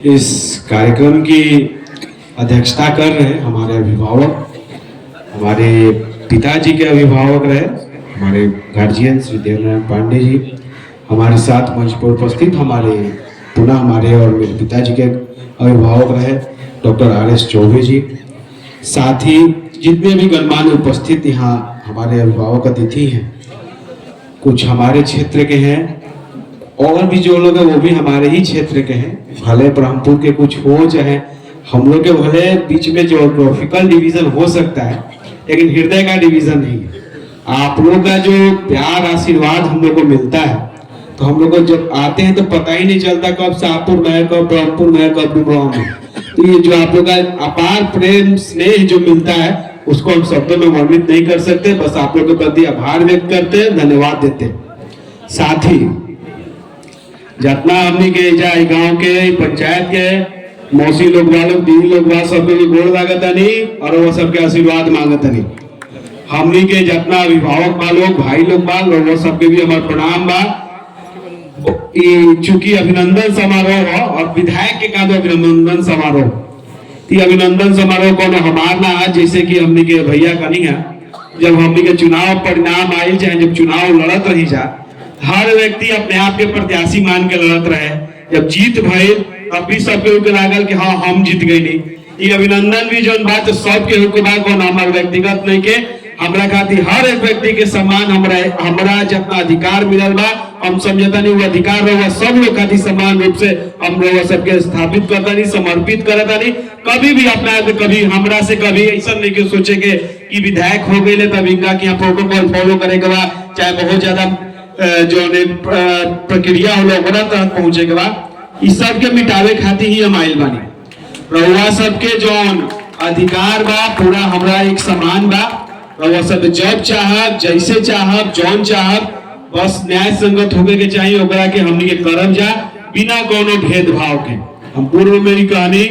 इस कार्यक्रम की अध्यक्षता कर रहे हैं हमारे अभिभावक, हमारे पिताजी के अभिभावक रहे, हमारे गार्जियन श्री देवनारायण पांडे जी, हमारे साथ मंच पर उपस्थित हमारे और मेरे पिताजी के अभिभावक रहे डॉक्टर RS चौबे जी, साथ ही जितने भी गणमान्य उपस्थित यहाँ हमारे अभिभावक अतिथि हैं, कुछ हमारे क्षेत्र के हैं और भी जो लोग हैं वो भी हमारे ही क्षेत्र के हैं। भले ब्रह्मपुर के कुछ हो चाहे हम लोग के भले बीच में ज्योग्राफिकल डिवीजन हो सकता है, लेकिन हृदय का डिवीजन नहीं है। आप लोग का जो प्यार आशीर्वाद हम लोग को मिलता है, तो हम लोग को जब आते हैं तो पता ही नहीं चलता कब शाहपुर में है, कब ब्रह्मपुर में है, कब डुमरांव में। तो ये जो आप लोग का अपार प्रेम स्नेह जो मिलता है, उसको हम शब्दों में वर्णित नहीं कर सकते। बस आप लोग के प्रति आभार व्यक्त करते हैं, धन्यवाद देते हैं। साथ ही जितना हमने के जाए गांव के पंचायत के मौसी लोग वालों दीदी लोग वाल सबके भी गोड़ लागत नहीं और वो सबके आशीर्वाद मांगत नहीं। हमने के जितना अभिभावक वालों भाई लोग वाल और वो सबके भी हमारे प्रणाम बा। चूंकि अभिनंदन समारोह और विधायक के का अभिनंदन समारोह, अभिनंदन समारोह को हमार ना आज जैसे कि हमने के भैया का नहीं है, जब हमने के चुनाव परिणाम आई चाहे जब चुनाव लड़त रही जा, हर व्यक्ति अपने आप के प्रत्याशी मान के लड़त रहे। जब जीत भई तब भी सबके ऊपर लागल कि हाँ हम जीत गई नहीं। ये अभिनंदन भी जो बात सबके ऊपर बात को हमारे व्यक्तिगत नहीं के, हमरा खातिर हर एक व्यक्ति के सम्मान हमरा जितना अधिकार मिलल बा, हम समझता नहीं वो अधिकार रहा सब लोग खातिर समान रूप से हम लोग सबके स्थापित करता नहीं, समर्पित करता नहीं। कभी भी अपना कभी हमरा से कभी ऐसा नहीं कि सोचे के कि विधायक हो गए तब इनका कि प्रोटोकॉल फॉलो करे के बाद चाहे बहुत ज्यादा जो प्रक्रिया हो तक पहुंचे के बाद इस सब के मिटावे खातिर ही हम आयल बानी। रउआ सबके जौन अधिकार बा पूरा हमरा एक समान बा। रउआ सब जब चाहब जैसे चाहब जौन चाहब बस न्याय संगत होके के चाहिए ओकरा के हमनी के करब जा बिना कोनो भेदभाव के। हम पूर्व में ही कहनी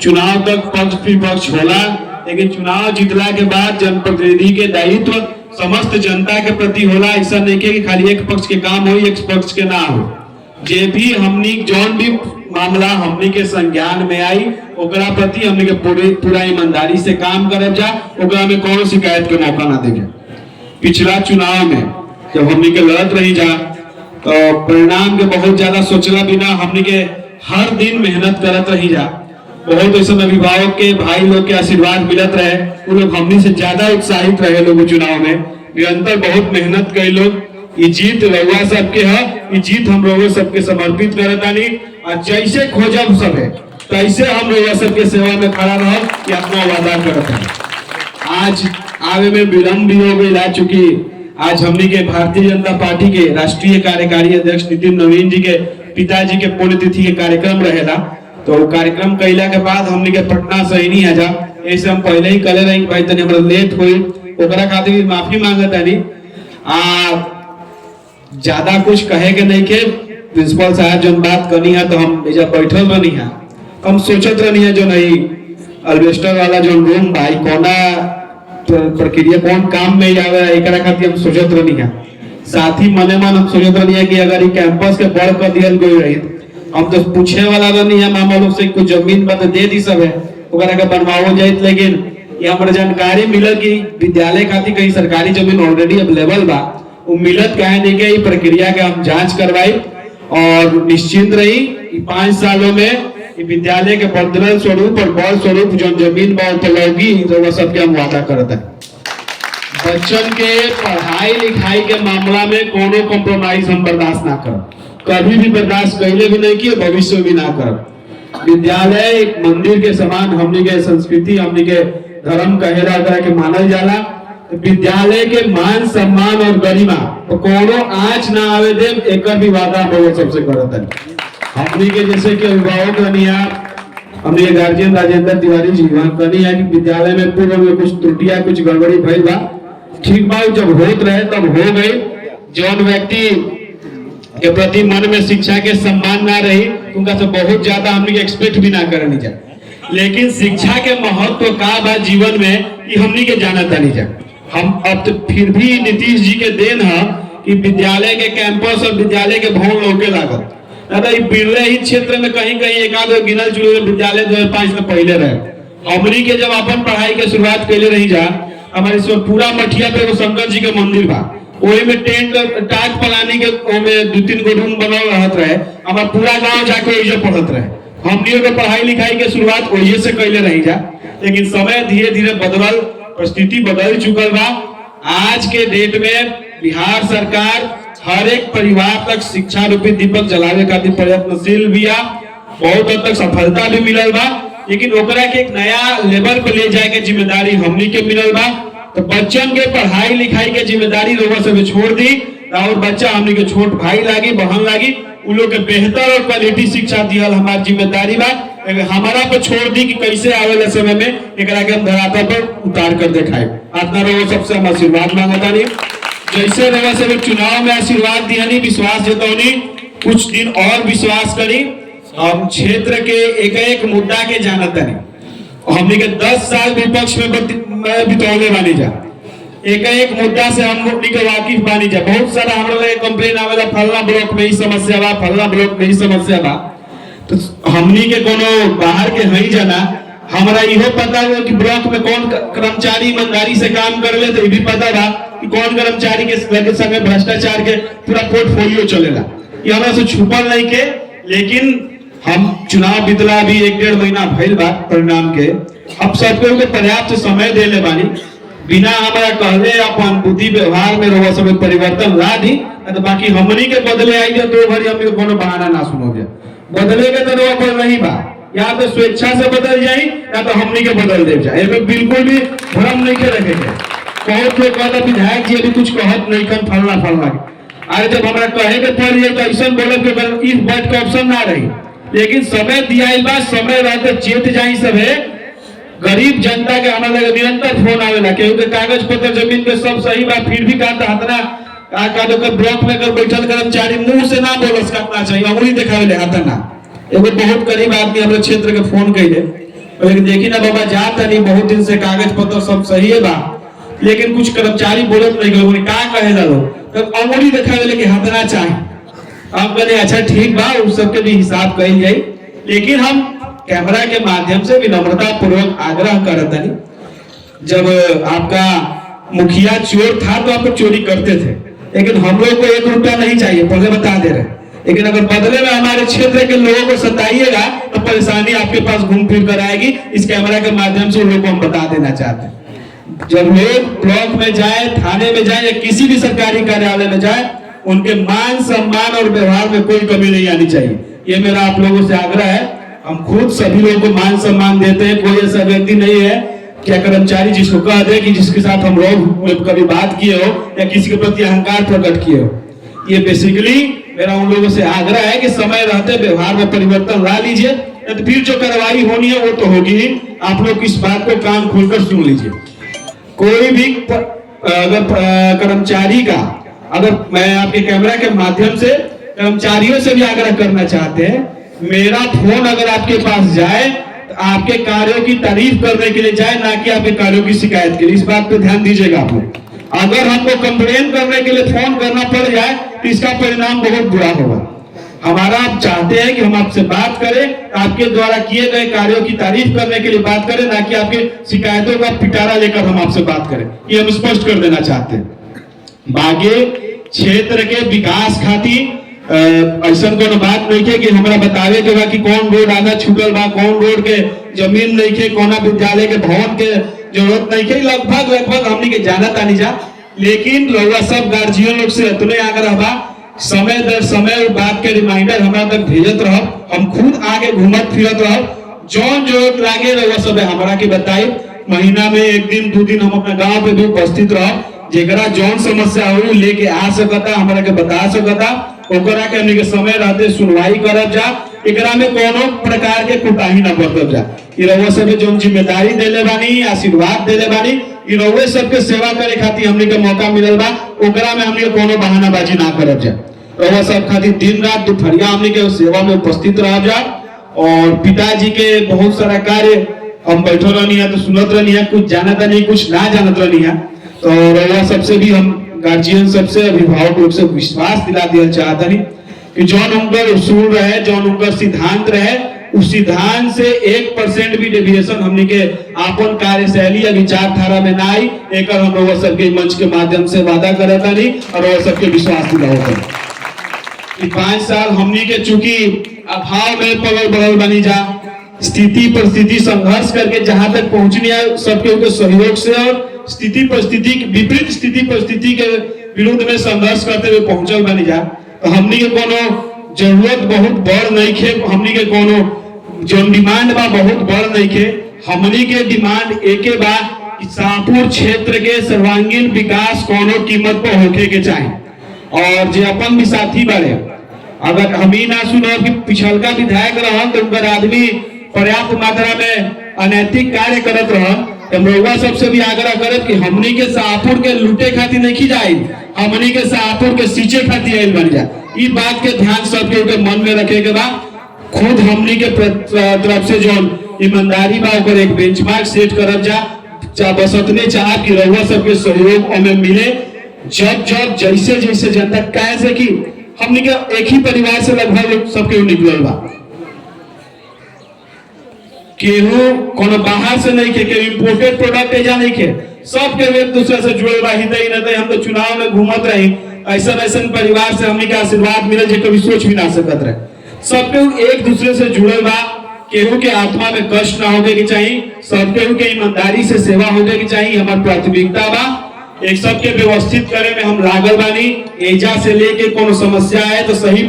चुनाव तक पक्ष विपक्ष होला, लेकिन चुनाव जीतला के बाद जनप्रतिनिधि के दायित्व समस्त जनता के प्रति होला। ऐसा नहीं कि खाली एक पक्ष के काम हो एक पक्ष के ना हो। जे भी हमनी जौन भी मामला हमनी के संज्ञान में आई ओकरा प्रति हमनी के पूरा ईमानदारी से काम करब जा, ओकरा में कोनो शिकायत के मौका ना देंगे। पिछला चुनाव में जब हमनी के लड़त रही जा तो परिणाम के बहुत ज्यादा सोचला बिना हमनी के हर दिन मेहनत करत रही जा। बहुत ऐसा अभिभावक के भाई लोग के आशीर्वाद मिलत रहे, उन लोग हमनी से ज्यादा उत्साहित रहे लोग चुनाव में निरंतर बहुत मेहनत कई लोग। ये जीत रउआ सबके है, ये जीत हम रउआ सबके समर्पित करतानी और जैसे खोजब सब है तैसे हम रउआ सबके सेवा में खड़ा रह कि अपना वादा करता है। आज आवे में विलम्ब भी हो गई, चूंकि आज हमनी के भारतीय जनता पार्टी के राष्ट्रीय कार्यकारी अध्यक्ष नितिन नवीन जी के पिताजी के पुण्यतिथि के कार्यक्रम रहेला, तो कार्यक्रम कैला के बाद हमने के पटना से नहीं आजा। ऐसे हम पहले ही कले रही भाई तनी हमरा लेट हुई, ओकरा खातिर माफी मांगत आनी। ज्यादा कुछ कहे के नहीं के प्रिंसिपल साहब जो बात करनी है तो हम जब बैठल बनी है हम सोचत रहनी है जो नहीं अल्बेस्टर वाला जो रूम भाई कोना प्रक्रिया कौन काम में आवे एकरा खातिर हम सोचत रहनी है। साथ ही मने मन हम सोचत रहनी है कि अगर ये कैंपस के बड़ कर दियल गई रही हम तो पूछे वाला नहीं है मामा लोग से कुछ जमीन पर दे दी सब है ओकरा के बनवाओ जाए, लेकिन ये हमारे जानकारी मिलल कि विद्यालय खातिर कहीं सरकारी जमीन ऑलरेडी अवेलेबल बा, वो मिलत कहे नहीं के प्रक्रिया के हम जांच करवाई और निश्चिंत रही 5 सालों में विद्यालय के बदल स्वरूप और बल स्वरूप जो जमीन बा उपलब्धि तो सबके हम वादा करते हैं। बच्चन के पढ़ाई लिखाई के मामला में कोनो कॉम्प्रोमाइज हम बर्दाश्त ना करब, कभी भी बर्दाश्त कैले भी नहीं किए, भविष्य भी ना करब। विद्यालय एक मंदिर के समान हमनी के संस्कृति हमनी के धर्म कहेला के मानल जाला। विद्यालय के मान सम्मान और गरिमा तो कोनो आँच ना आवे दे एक भी वादा हम सबसे करत है। हमनी के जैसे कि अभिभावक रनिया हमनी के गार्जियन राजेंद्र तिवारी जी कहनी है कि विद्यालय में पूर्व में कुछ त्रुटियां कुछ गड़बड़ी भइल बा, ठीक बा जब होत रहे तब हो गई। जौन व्यक्ति के प्रति मन में शिक्षा के सम्मान ना रही उनका से बहुत ज्यादा हमनी एक्सपेक्ट भी ना करनी जा, लेकिन शिक्षा के महत्व का बा जीवन में ये हमनी के जानता नहीं जा। हम अब तो फिर भी नीतीश जी के देन है कि विद्यालय के कैंपस और विद्यालय के भवन लौके लागत दादा ये बिरले ही क्षेत्र में कहीं कहीं एक आध गिनल जुड़ल विद्यालय 2005 में पहले रहे। हमनी के जब अपन पढ़ाई के शुरुआत कैले रही जा, हमारे पूरा मठिया पे वो शंकर जी के मंदिर बा, ओही में टेंट टाट पलानी के ओमे 2-3 गो रूम बनल रहत रहे। हमार पूरा गांव जाके ओइजे पढ़त रहे। हमनियों के पढ़ाई लिखाई के शुरुआत ओइजे से कैले रही जा। लेकिन समय धीरे धीरे बदलल, परिस्थिति बदल चुकल बा। आज के डेट में बिहार सरकार हर एक परिवार तक शिक्षा रूपी दीपक जलावे खातिर प्रयत्नशील बिया। बहुत हद तक सफलता भी मिलल बा, लेकिन ओकरा के एक नया लेवल पे ले जाए के जिम्मेदारी हमनी के मिलल बा। तो बच्चन के पढ़ाई लिखाई के जिम्मेदारी लोगों से छोड़ दी और बच्चा हमनी के छोट भाई लागी बहन लागी उन लोग के बेहतर और क्वालिटी शिक्षा दिहल हमार जिम्मेदारी बा। हमारा पे छोड़ दी कि कैसे आवेला समय में एकरा के हम धरातल पर उतार कर दिखाए। अपना लोगों सबसे हम आशीर्वाद मांगता नहीं, जैसे रवा से चुनाव में आशीर्वाद दियानी, विश्वास जतौनी, कुछ दिन और विश्वास करी। हम क्षेत्र के एक मुद्दा के जानत नहीं। हमने के 10 साल विपक्ष में बितौले बानी जा, एक मुद्दा से हम लोग के वाकिफ बानी जा। बहुत सारा हम लोग कंप्लेन आवेला, फलना ब्लॉक में ही समस्या बा, फलना ब्लॉक में ही समस्या बा। तो हमनी के कोनो बाहर के नहीं जाना, हमारा इहो पता है कि ब्लॉक में कौन कर्मचारी ईमानदारी से काम कर ले, तो ये भी पता बा कि कौन कर्मचारी के संगे भ्रष्टाचार के पूरा पोर्टफोलियो चलेला। ये हमरा से छुपल नहीं के। लेकिन हम चुनाव बीतला भी 1-1.5 महीना भइल बा परिणाम के। अब सबके के पर्याप्त समय देले बानी, बिना हमारा कहले अपन बुद्धि व्यवहार में रहो सब परिवर्तन ला दी। तो बाकी हमनी के बदले आई जा तो भरी हमनी को कोनो बहाना ना सुनोगे। बदले के तो रहो पर नहीं बा, या तो स्वेच्छा से बदल जाई या तो हमनी के बदल दे जाए। एमे बिल्कुल भी भ्रम नहीं के रखेंगे। बहुत लोग कहता विधायक जी अभी कुछ कहत नहीं कन फलना फलना। अरे जब हमारा कहे के पड़ जाए तो ऐसा बोले कि इस बात का ऑप्शन ना रही। लेकिन समय दिया बा, समय रहते चेत जाई सब है। गरीब जनता के हमारे लगे निरंतर फोन आवेला, क्योंकि कागज पत्र जमीन पे सब सही बा, फिर भी कहता हतना का ब्लॉक में अगर बैठल कर्मचारी मुंह से ना बोलस करना चाहिए, अंगुली दिखावे हतना। एगो बहुत गरीब आदमी हमारे क्षेत्र के फोन कैले, लेकिन देखी ना बाबा जाता नहीं, बहुत दिन से कागज पत्र सब सही है बा, लेकिन कुछ कर्मचारी बोलत नहीं गए, का कहेला लोग तब अंगुली दिखावे लेके हतना चाहिए। अब कहले अच्छा ठीक बा, उस सबके भी हिसाब कही जाए। लेकिन हम कैमरा के माध्यम से विनम्रता पूर्वक आग्रह करते हैं, जब आपका मुखिया चोर था तो आप चोरी करते थे, लेकिन हम लोग को 1 रुपया नहीं चाहिए, पहले बता दे रहे। लेकिन अगर बदले में हमारे क्षेत्र के लोगों को सताइएगा तो परेशानी आपके पास घूम फिर कर आएगी। इस कैमरा के माध्यम से लोगों को हम बता देना चाहते हैं, जब लोग ब्लॉक में जाए, थाने में जाए या किसी भी सरकारी कार्यालय में जाए, उनके मान सम्मान और व्यवहार में कोई कमी नहीं आनी चाहिए। ये मेरा आप लोगों से आग्रह है। हम खुद सभी लोगों को मान सम्मान देते हैं, कोई ऐसा व्यक्ति नहीं है क्या कर्मचारी जिसको कह दे कि जिसके साथ हम लोग कभी बात किए हो या किसी के प्रति अहंकार प्रकट किए हो। ये बेसिकली मेरा उन लोगों से आग्रह है कि समय रहते व्यवहार में परिवर्तन ला लीजिए, तो फिर जो कार्रवाई होनी है वो तो होगी ही। आप लोग इस बात को कान खोलकर सुन लीजिए। कोई भी अगर कर्मचारी का, अगर मैं आपके कैमरा के माध्यम से कर्मचारियों से भी आग्रह करना चाहते हैं, मेरा फोन अगर आपके पास जाए तो आपके कार्यों की तारीफ करने के लिए जाए, ना कि आपके कार्यों की शिकायत के लिए। इस बात पे ध्यान दीजिएगा आप लोग। अगर हमको कंप्लेन करने के लिए फोन करना पड़ जाए तो इसका परिणाम बहुत बुरा होगा। हमारा आप चाहते हैं कि हम आपसे बात करें, आपके द्वारा किए गए कार्यों की तारीफ करने के लिए बात करें, ना कि आपके शिकायतों का पिटारा लेकर हम आपसे बात करें। ये हम स्पष्ट कर देना चाहते हैं। बागे क्षेत्र के विकास खातिर ऐसा कोनो बात नहीं है कि हमारा बतावे के बा कि कौन रोड आधा छूटल बा, कौन रोड के जमीन नहीं है, कोना विद्यालय के भवन के जरूरत नहीं है। लगभग हमनी के जाना तानी जा। लेकिन लोग सब गार्जियन लोग से इतने आग्रह बा, समय दर समय बात के रिमाइंडर हमारा तक भेजत रहो, हम खुद आगे घूमत फिरत रहो। जौन जरूरत लागे रहो सब हमारा के बताई। महीना में 1 दिन 2 दिन हम अपना गाँव पे भी उपस्थित रहो, जेकरा जौन समस्या हो लेके आ सकता, हमारा के बता सकता, ओकरा के हमनी के समय रहते सुनवाई करब जा। एकरा में कोनो प्रकार के कुताही न बरतब जा। ई रउआ सब जो जिम्मेदारी देले बानी, आशीर्वाद देले बानी, ई रउआ सबके सेवा करे खातिर हमनी के मौका मिलल बा, ओकरा में हमनी के कोनो बहानाबाजी ना करब जा। रउआ सब खातिर दिन रात दुपहरिया हमनी के सेवा में उपस्थित रहब जा। और पिताजी के बहुत सारा कार्य हम बैठो रहनी है तो सुनत रहनी है, कुछ जानत नहीं, कुछ ना जानत रहनी है। तो रउआ सबसे भी हम गार्जियन सबसे, अभिभावक लोग से विश्वास दिला दिया चाहता नहीं कि जौन उनकर उसूल रहे, जौन उनकर सिद्धांत रहे, उस सिद्धांत से 1% भी डेविएशन हमने के आपन कार्यशैली या विचारधारा में ना आई। एक हम लोग सबके मंच के माध्यम से वादा करता नहीं और वो सबके विश्वास दिलाओ कि 5 साल हमने के चूंकि अभाव में पगल बगल बनी जा, स्थिति परिस्थिति संघर्ष करके जहां तक पहुंचनी है सबके उनके सहयोग से और स्थिति परिस्थिति विपरीत स्थिति परिस्थिति के विरुद्ध में संघर्ष करते हुए पहुंचल बनी जा। तो हमनी के कोनो जरूरत बहुत बड़ नहीं खे, हमनी के कोनो जो डिमांड बा बहुत बड़ नहीं खे। हमनी के डिमांड एके बा कि शाहपुर क्षेत्र के सर्वांगीण विकास कोनो कीमत पर होके के चाहे। और जो अपन भी साथी बारे, अगर हम ही ना सुनो कि पिछलका विधायक रहन तो उनकर आदमी पर्याप्त मात्रा में अनैतिक कार्य करत रहन, रउआ सबसे भी आग्रह करत कि हमनी के शाहपुर के लूटे खातिर नहीं जाए, हमनी के शाहपुर के सींचे खातिर आइल बन जा। ई बात के ध्यान सबके मन में रखे के बा। खुद हमनी के तरफ से जो ईमानदारी बा ओकर एक बेंचमार्क सेट करब जा बस उतने चाह कि रउआ सबके सहयोग में मिले। जब जब जैसे जैसे जनता कहे से कि हमनी के एक ही परिवार से लगभग सबके निकलल बा, केहू कोनो बाहर से नहीं के, केहू इंपोर्टेड प्रोडक्ट एजा नहीं के, सब के एक दूसरे से जुड़े बा। हितई नतई हम तो चुनाव में घूमत रही, ऐसा ऐसा परिवार से हमनी के आशीर्वाद मिले जो कभी सोच भी ना सकत रहे। सबके एक दूसरे से जुड़े बा, केहू के आत्मा में कष्ट ना होके के चाहिए, सब केहू के ईमानदारी से सेवा होके के चाहिए, हमारी प्राथमिकता बा। एक सबके व्यवस्थित करे में हम लागल बानी। एजा से लेके कोनो समस्या है तो सही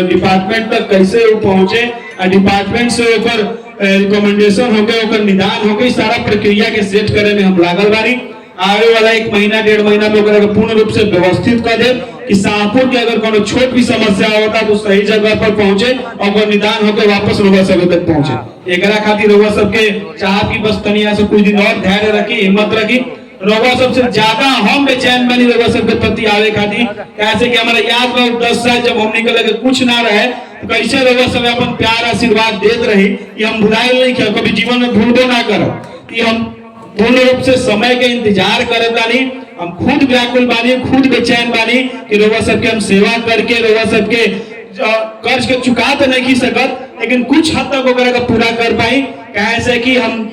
डिपार्टमेंट तक कैसे वो पहुंचे, डिपार्टमेंट से ऊपर रिकमेंडेशन होके ओकर निदान होके सारा प्रक्रिया के सेट करे में हम लागल बानी। आगे वाला 1 महीना 1.5 महीना में ओकरा पूर्ण रूप से व्यवस्थित कर दे कि शाहपुर के अगर कोनो छोट भी समस्या होता तो सही जगह पर पहुंचे और निदान होकर वापस रउआ सब तक पहुंचे। एकरा खातिर रउआ सबके चाह की बस तनिया से कुछ दिन और धैर्य रखी, हिम्मत रखी। रउआ सबसे ज्यादा हम बेचैन बनी रउआ सबके प्रति आवे खातिर, कैसे कि हमारा याद बा 10 साल जब हम निकले के कुछ ना रहे तो कैसे रउआ सब अपन प्यार आशीर्वाद देत रही कि हम भुलाइल नहीं के, कभी जीवन में भूलबो ना करब कि हम पूर्ण रूप से समय के इंतजार करत बानी। हम खुद व्याकुल बानी, खुद बेचैन बानी कि रउआ सबके हम सेवा करके रउआ सबके कर्ज के चुका तो नहीं सकत, लेकिन कुछ हद तक ओकरा का पूरा कर पाई। कैसे कि हम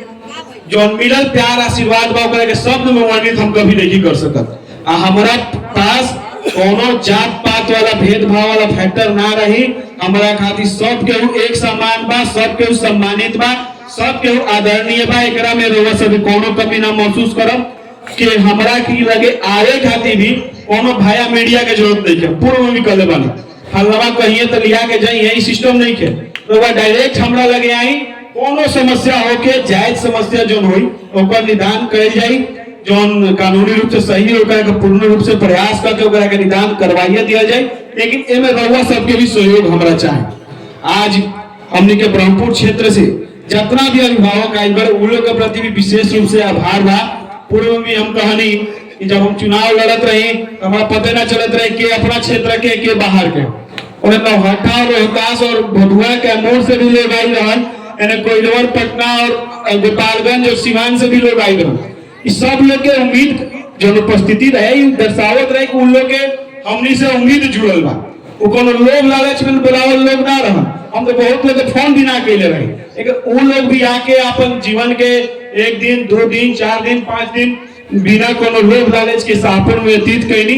जो मिलल प्यार आशीर्वाद बा ओकरा के शब्द में वर्णित हम कभी नहीं कर सकत। हमारा पास कोनो जात पात वाला भेदभाव वाला फैक्टर ना रही। हमारा खातिर सब केहू एक समान बा, सब केहू सम्मानित बा, सब केहू आदरणीय बा। एकरा में रउआ सब कोनो कमी ना महसूस करब कि हमरा की लगे आवे खातिर भी कोनो भाया मीडिया के जरूरत नहीं है। पूर्व में भी कहले बानी हलवा कहिए तो लिया के जाई, यही सिस्टम नहीं है। रउआ डायरेक्ट हमरा लगे आई, कोनो समस्या होके जायज समस्या जो होई ओकर निदान कइल जाई, जोन कानूनी रूप से सही होकर के पूर्ण रूप से प्रयास करके ओकरा के निदान करवाइए दिया जाए। लेकिन एमे रउआ सबके भी सहयोग हमरा चाहे। आज हमनी के ब्रह्मपुर क्षेत्र से जितना भी अभिभावक आइल बा उन लोग के प्रति भी विशेष रूप से आभार बा। पूर्व में भी हम कहनी कि जब हम चुनाव लड़त रही तो हमारा पता ना चलत रहे कि अपना क्षेत्र के बाहर के, और नौहट्टा रोहतास और भदुआ के मोड़ से भी लोग आई रहन, कोइलवर पटना और गोपालगंज और सिवान से भी लोग आई रहन। इस सब लोग के उम्मीद जो उपस्थिति रहे दर्शावत रहे कि उन लोग के हमनी से उम्मीद जुड़ल बा। वो कोनो लोग लालच में बुलावल लोग ना रहन। हम तो बहुत लोग फोन भी ना कैले रहे, लेकिन उन लोग भी आके अपन जीवन के 1 दिन 2 दिन 4 दिन 5 दिन बिना कोनो लोग लालच के शाहपुर में व्यतीत कैनी।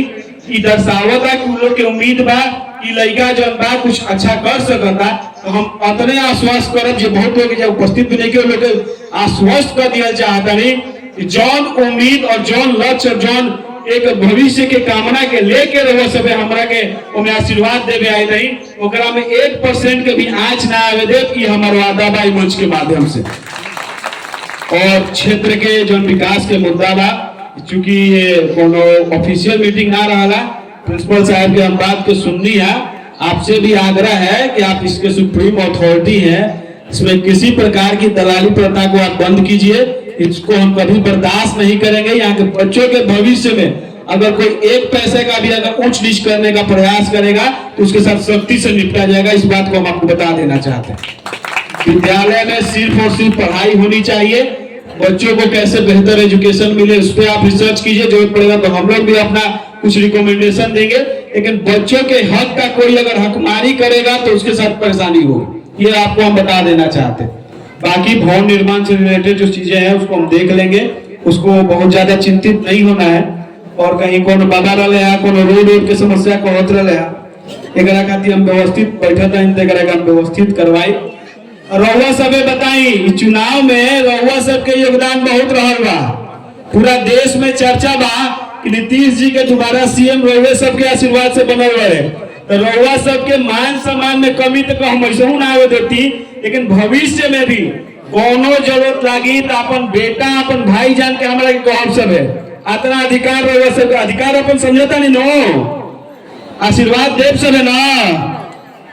ई दर्शावत है कि उन लोग के उम्मीद बा कि लड़का जौन बा कुछ अच्छा कर सकता। तो हम अतने आश्वस्त करब जो बहुत लोग जब उपस्थित भी नहीं के लोग आश्वस्त कर दिया चाहता नहीं कि जौन उम्मीद और जौन लक्ष्य और जौन एक भविष्य के कामना के लेके रहो सबे हमरा के ओमे आशीर्वाद देवे आई नहीं, ओकरा में 1% के भी आँच ना आवे दे कि हमार वादा बा मंच के माध्यम से। और क्षेत्र के जो विकास के मुद्दा बा, चूंकि ये कोनो ऑफिशियल मीटिंग ना रहा, प्रिंसिपल साहब की हम बात को सुननी है। आपसे भी आग्रह है कि आप इसके सुप्रीम अथॉरिटी हैं, इसमें किसी प्रकार की दलाली प्रथा को आप बंद कीजिए। इसको हम कभी बर्दाश्त नहीं करेंगे। यहाँ के बच्चों के भविष्य में अगर कोई 1 पैसे का भी अगर ऊंच नीच करने का प्रयास करेगा तो उसके साथ सख्ती से निपटा जाएगा। इस बात को हम आपको बता देना चाहते हैं। विद्यालय में सिर्फ और सिर्फ पढ़ाई होनी चाहिए। बच्चों को कैसे बेहतर एजुकेशन मिले उस पर आप रिसर्च कीजिए। जरूरत पड़ेगा तो हम लोग भी अपना कुछ रिकमेंडेशन देंगे, लेकिन बच्चों के हक का कोई अगर हकमारी करेगा तो उसके साथ परेशानी होगी, ये आपको हम बता देना चाहते हैं। बाकी भवन निर्माण से रिलेटेड जो चीजें हैं उसको हम देख लेंगे, उसको बहुत ज्यादा चिंतित नहीं होना है। और कहीं कोनो बाबा रहे हैं, कोनो रोड के समस्या को होत रहे हैं, एकरा खातिर हम व्यवस्थित बैठत हैं, एकरा का हम व्यवस्थित करवाई। रउआ सबे बताई चुनाव में रउआ सबके योगदान बहुत रहल बा, पूरा देश में चर्चा बा कि नीतीश जी के दोबारा सीएम रउआ सबके आशीर्वाद से बनल रहे। तो रउआ सबके मान सम्मान में कमी तो हम ऐसा ना आवे देती, लेकिन भविष्य में भी कोनो जरूरत लागी तो अपन बेटा अपन भाई जान के हमारा कहब सब है, इतना अधिकार रउआ सबके अधिकार अपन समझता नहीं नो, आशीर्वाद देव सब है ना,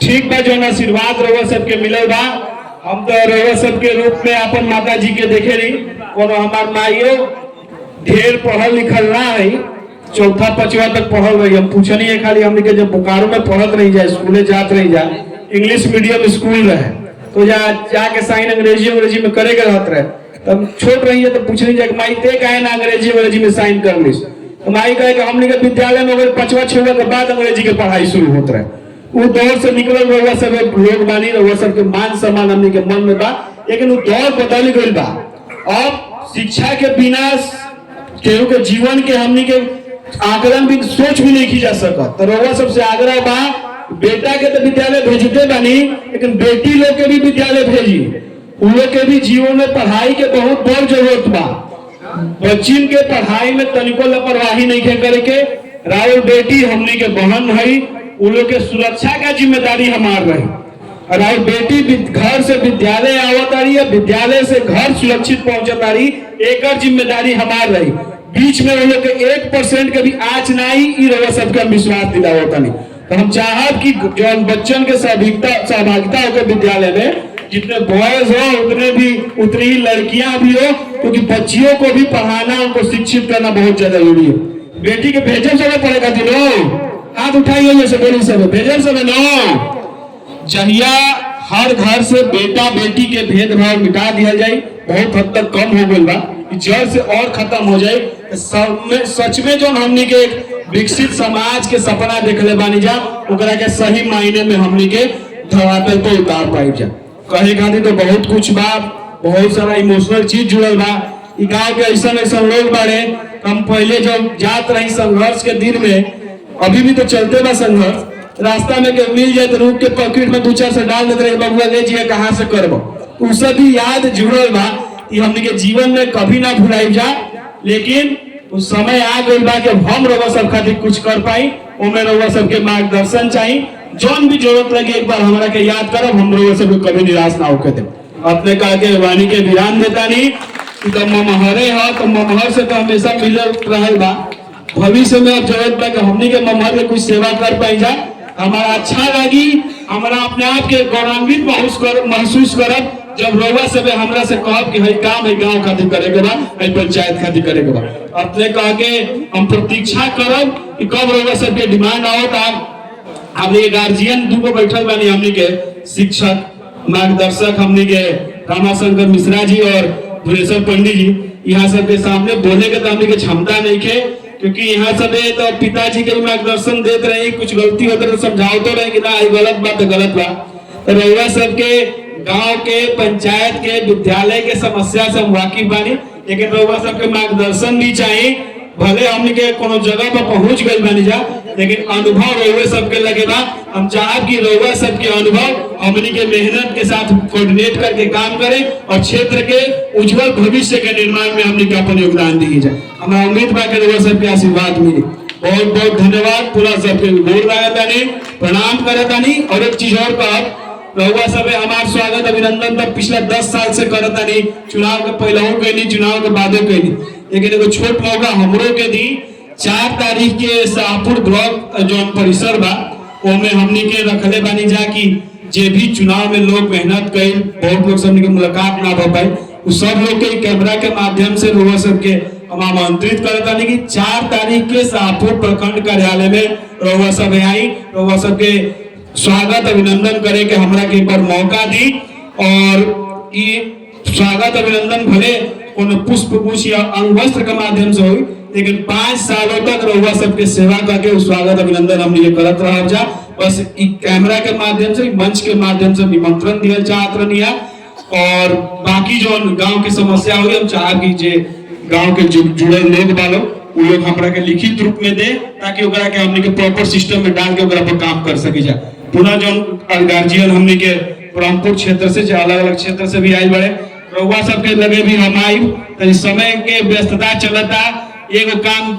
ठीक बा। जो आशीर्वाद रउआ सबके मिलल बा, हम तो रउआ सबके रूप में अपन माता जी के देखे रही, कोनो हमार माइयो ढेर पढ़ल लिखल ना है, चौथा पांचवा तक पढ़ल रही। हम पूछनी है खाली हमने के जब बोकारो में पढ़त नहीं जाए, स्कूले जात नहीं जाए, इंग्लिश मीडियम स्कूल रहे, तो जाके साइन अंग्रेजी में करे के रहत रहे। तब छोट रही है तो पूछनी जाए माई ते काहे ना अंग्रेजी में साइन कर ली, तो माई कहे कि हमने के विद्यालय में अगर पांचवा छठवा के बाद अंग्रेजी के पढ़ाई शुरू होत रहे। वो दौर से निकलल रउआ सब लोग बानी, रउआ सबके मान सम्मान हमने के मन में बा, लेकिन वो दौर बदल गइल बा। अब शिक्षा के बिना केहू के जीवन के हमने के आकलन भी सोच भी नहीं की जा सकत। तो रउआ सबसे आग्रह बा, बेटा के तो विद्यालय भेजते बानी, लेकिन बेटी लोग के भी विद्यालय भेजी, उन लोग के भी जीवन में पढ़ाई के बहुत बड़ जरूरत बा। बच्चिन के पढ़ाई में तनिको लापरवाही नहीं करे के, राउर बेटी हमने के बहन है, उन लोग के सुरक्षा का जिम्मेदारी हमार रही। और राउर बेटी घर से विद्यालय आवत आ रही है, विद्यालय से घर सुरक्षित पहुंचत आ रही, एक जिम्मेदारी हमार रही। बीच में उन लोग के 1% के भी आँच नहीं रउआ सबके विश्वास दिलावता नहीं। तो हम चाहब कि जो बच्चन के सहभागिता होकर विद्यालय में जितने बॉयज हो उतनी ही लड़कियां भी हो, क्योंकि बच्चियों को भी पढ़ाना, उनको शिक्षित करना बहुत ज्यादा जरूरी है। बेटी के भेजब समय पड़ेगा दिनों, हाथ उठाइए जैसे बोली सब भेजब समय नो, जहिया हर घर से बेटा बेटी के भेदभाव मिटा दिया जाए, बहुत हद तक कम हो गई बा, जड़ से और खत्म हो जाए। सच में जो हमनी के एक विकसित समाज के सपना देखले बानी जा, ओकरा के सही मायने में हमनी के धरातल पे उतार पाई जा। कहे खातिर तो बहुत कुछ बा, बहुत सारा इमोशनल चीज जुड़ल बा। ई गांव के ऐसा लोग बाड़े, हम पहले जब जात रही संघर्ष के दिन में, अभी भी तो चलते बा संघर्ष, रास्ता में के मिल जाए तो रुक के पॉकेट में 2-4 से डाल देते रहे, बबुआ ले जिया कहाँ से करबो, उ सब भी याद जुड़ल बा। ये हमने के जीवन में कभी ना भुलाई जा, लेकिन उस समय आ गई बा कि हम रउआ सब खातिर कुछ कर पाई, ओमे रउआ सबके मार्गदर्शन चाहिए। जौन भी जरूरत लगे एक बार हमारा के याद करब, हम रउआ सब कभी निराश ना होके दे। अपने कहा के वाणी के विराम देता नहीं तो ममहरे है, तो ममहर से तो हमेशा मिलल रहल बा। भविष्य में अब जरूरत बा कि हमनी के ममहर में कुछ सेवा कर पाई जा, हमारा अच्छा लगी, हमारा अपने आप के गौरवान्वित महसूस करब जब रउआ सब हमरा से कहब कि हई काम है गांव खातिर करे के बा, हई पंचायत खातिर करे के बा। अपने कह के हम प्रतीक्षा करब कि कब रउआ सब के डिमांड आवत। हमने गार्जियन दूगो बैठल बानी, हमनी के शिक्षक मार्गदर्शक हमनी के रामाशंकर मिश्रा जी और धुरेश्वर पंडित जी, यहाँ सब के सामने बोले के तो हमनी के क्षमता नहीं के, क्योंकि यहाँ सब तो पिताजी के मार्गदर्शन देते रहे, कुछ गलती होते तो समझाते रहे कि ना गलत बात तो गलत बा। तो रउआ सबके गांव के पंचायत के विद्यालय के समस्या से हम वाकिफ बानी, लेकिन रउआ सबके मार्गदर्शन भी चाहिए। भले हमने के कोनो जगह पर पहुंच गए बानी जा, लेकिन अनुभव रउआ सबके लगे बा। हम चाहब कि रउआ सबके अनुभव हमनी के मेहनत के साथ कोऑर्डिनेट करके काम करें और क्षेत्र के उज्जवल भविष्य के निर्माण में हमनी के अपन योगदान दी जाए। हमारा उम्मीद बा कि रउआ सबके आशीर्वाद मिले। बहुत बहुत धन्यवाद, पूरा सबके गोर लागतानी, प्रणाम करतानी। और एक चीज और कहब, रउआ सब हमार स्वागत अभिनंदन तक पिछला 10 साल से करतानी, चुनाव के पहलू कैनी, चुनाव के बादो कैनी, लेकिन एगो छोट मौका हमरो के दी। 4 तारीख के शाहपुर ब्लॉक जो परिसर बा ओमे हमनी के रखले बानी जा कि जे भी चुनाव में लोग मेहनत कई, बहुत लोग सबनी के मुलाकात ना हो पाई, उस सब लोग के कैमरा के माध्यम से रउआ सबके हम आमंत्रित करतानी कि 4 तारीख के शाहपुर प्रखंड कार्यालय में रउआ सब आई, रउआ सबके स्वागत अभिनंदन करे के हमरा के एक बार मौका दी। और ये स्वागत अभिनंदन भले कोनो पुष्प गुच्छ या अंगवस्त्र के माध्यम से हो, लेकिन 5 सालों तक रहुआ सबके सेवा करके स्वागत अभिनंदन हम ये करत रह जा। बस कैमरा के माध्यम से, मंच के माध्यम से निमंत्रण दिया चाहत रहिया। और बाकी जो गांव की समस्या हुई हम चाह कि जे गांव के जुड़े लोग बालो वो लोग हमरा के लिखित रूप में दे, ताकि ओकरा के हमनी के प्रॉपर सिस्टम में डाल के ओकरा पर काम कर सकी जा। पुनः जो गार्जियन हमनी के ब्रह्मपुर क्षेत्र से, अलग अलग क्षेत्र से भी आई बड़े, रउआ सबके लगे भी हम आई, तो समय के व्यस्तता चलता, एगो काम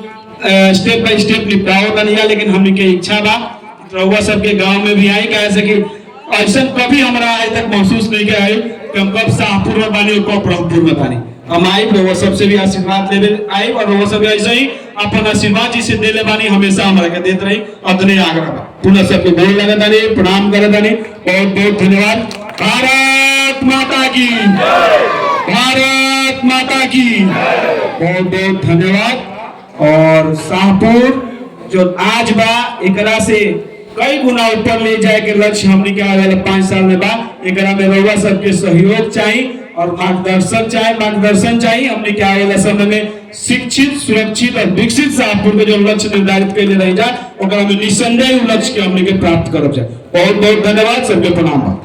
स्टेप बाय स्टेप निपटाओ तनिया, लेकिन हमनी के इच्छा बा रउआ सबके गांव में भी आई, कैसे कि ऐसा कभी हमरा आज तक महसूस नहीं किया है कि हम कब शाहपुर में बानी और कब ब्रह्मपुर में बानी। हम आई रउआ सबसे भी आशीर्वाद लेवे आई, और रउआ सब ऐसे ही अपन आशीर्वाद जिसे देले बानी हमेशा हमरा के देत रही, अतने आग्रह बा। पुनः सबके गोर लगत बानी, प्रणाम करत बानी, बहुत बहुत धन्यवाद। भारत माता की, भारत माता की, बहुत बहुत धन्यवाद। और शाहपुर जो आज बा एकरा से कई गुना ऊपर ले जाए के लक्ष्य हमनी के आने वाले 5 साल में बा। एकरा में रउआ सबके सहयोग चाहिए और मार्गदर्शन चाहिए। हमनी के आने वाले समय में शिक्षित, सुरक्षित और विकसित शाहपुर के जो लक्ष्य निर्धारित कैले रह जा, ओकरा में निसंदेह लक्ष्य के हमनी के प्राप्त करब जाए। बहुत बहुत धन्यवाद, सबके प्रणाम।